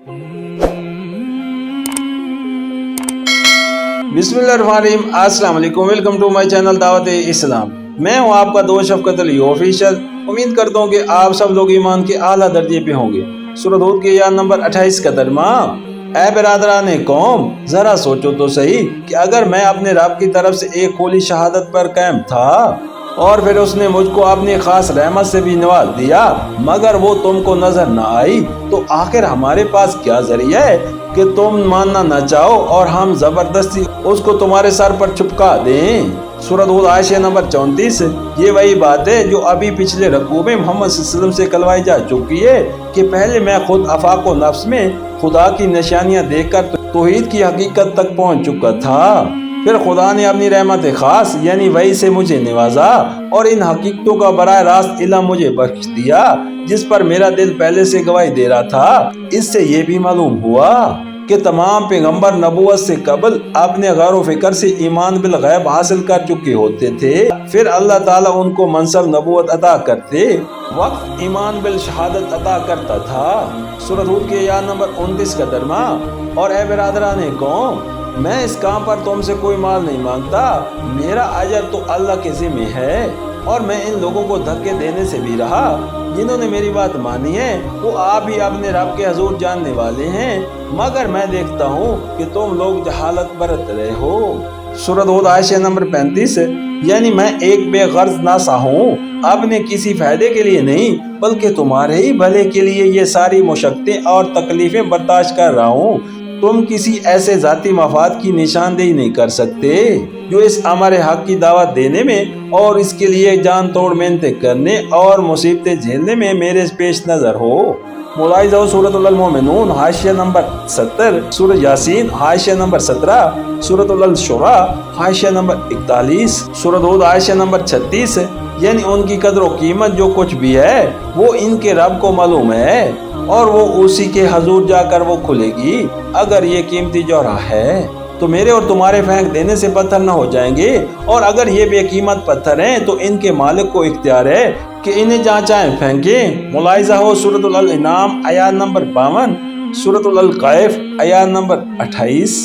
بسم اللہ الرحمن الرحیم، السلام علیکم، ویلکم ٹو مائی چینل دعوت اسلام۔ میں ہوں آپ کا دوست شفقت علی آفیشل۔ امید کرتا ہوں کہ آپ سب لوگ ایمان کے اعلیٰ درجے پہ ہوں گے۔ سورۃ ہود کے آیت نمبر 28 کا ترجمہ: اے برادران قوم، ذرا سوچو تو صحیح کہ اگر میں اپنے رب کی طرف سے ایک کھلی شہادت پر قائم تھا اور پھر اس نے مجھ کو اپنی خاص رحمت سے بھی نواز دیا مگر وہ تم کو نظر نہ آئی، تو آخر ہمارے پاس کیا ذریعہ ہے کہ تم ماننا نہ چاہو اور ہم زبردستی اس کو تمہارے سر پر چھپکا دیں۔ سورۃ ہود آیت نمبر 34۔ یہ وہی بات ہے جو ابھی پچھلے رکوع میں محمد صلی اللہ علیہ وسلم سے کلوائی جا چکی ہے کہ پہلے میں خود آفاق و نفس میں خدا کی نشانیاں دیکھ کر توحید کی حقیقت تک پہنچ چکا تھا، پھر خدا نے اپنی رحمت خاص یعنی وحی سے مجھے نوازا اور ان حقیقتوں کا براہ راست علم مجھے بخش دیا جس پر میرا دل پہلے سے گواہی دے رہا تھا۔ اس سے یہ بھی معلوم ہوا کہ تمام پیغمبر نبوت سے قبل اپنے غور و فکر سے ایمان بالغیب حاصل کر چکے ہوتے تھے، پھر اللہ تعالیٰ ان کو منصب نبوت عطا کرتے وقت ایمان بالشہادت عطا کرتا تھا۔ سورۃ ہود کے آیت نمبر 29 کا ترجمہ: اور اے برادران قوم، میں اس کام پر تم سے کوئی مال نہیں مانگتا، میرا اجر تو اللہ کے ذمہ ہے، اور میں ان لوگوں کو دھکے دینے سے بھی رہا جنہوں نے میری بات مانی ہے، وہ آپ ہی اپنے رب کے حضور جاننے والے ہیں، مگر میں دیکھتا ہوں کہ تم لوگ جہالت برت رہے ہو۔ سورۃ ہود آیت نمبر 35۔ یعنی میں ایک بے غرض ناسا ہوں، اپنے کسی فائدے کے لیے نہیں بلکہ تمہارے ہی بھلے کے لیے یہ ساری مشقتیں اور تکلیفیں برداشت کر رہا ہوں۔ تم کسی ایسے ذاتی مفاد کی نشاندہی نہیں کر سکتے جو اس امر حق کی دعوت دینے میں اور اس کے لیے جان توڑ محنتیں کرنے اور مصیبتیں جھیلنے میں میرے پیش نظر ہو۔ ملاحظہ ہو سورۃ المومنون حاشیہ نمبر 70، سورۃ یاسین حاشیہ نمبر 17، سورۃ الشورى حاشیہ نمبر 41، سورۃ ہود حاشیہ نمبر 36۔ یعنی ان کی قدر و قیمت جو کچھ بھی ہے وہ ان کے رب کو معلوم ہے اور وہ اسی کے حضور جا کر وہ کھلے گی۔ اگر یہ قیمتی جوہر ہے تو میرے اور تمہارے پھینک دینے سے پتھر نہ ہو جائیں گے، اور اگر یہ بے قیمت پتھر ہیں تو ان کے مالک کو اختیار ہے کہ انہیں جہاں چاہیں پھینکیں۔ ملاحظہ ہو سورۃ الانعام آیت نمبر 52، سورۃ الکہف آیت نمبر 28۔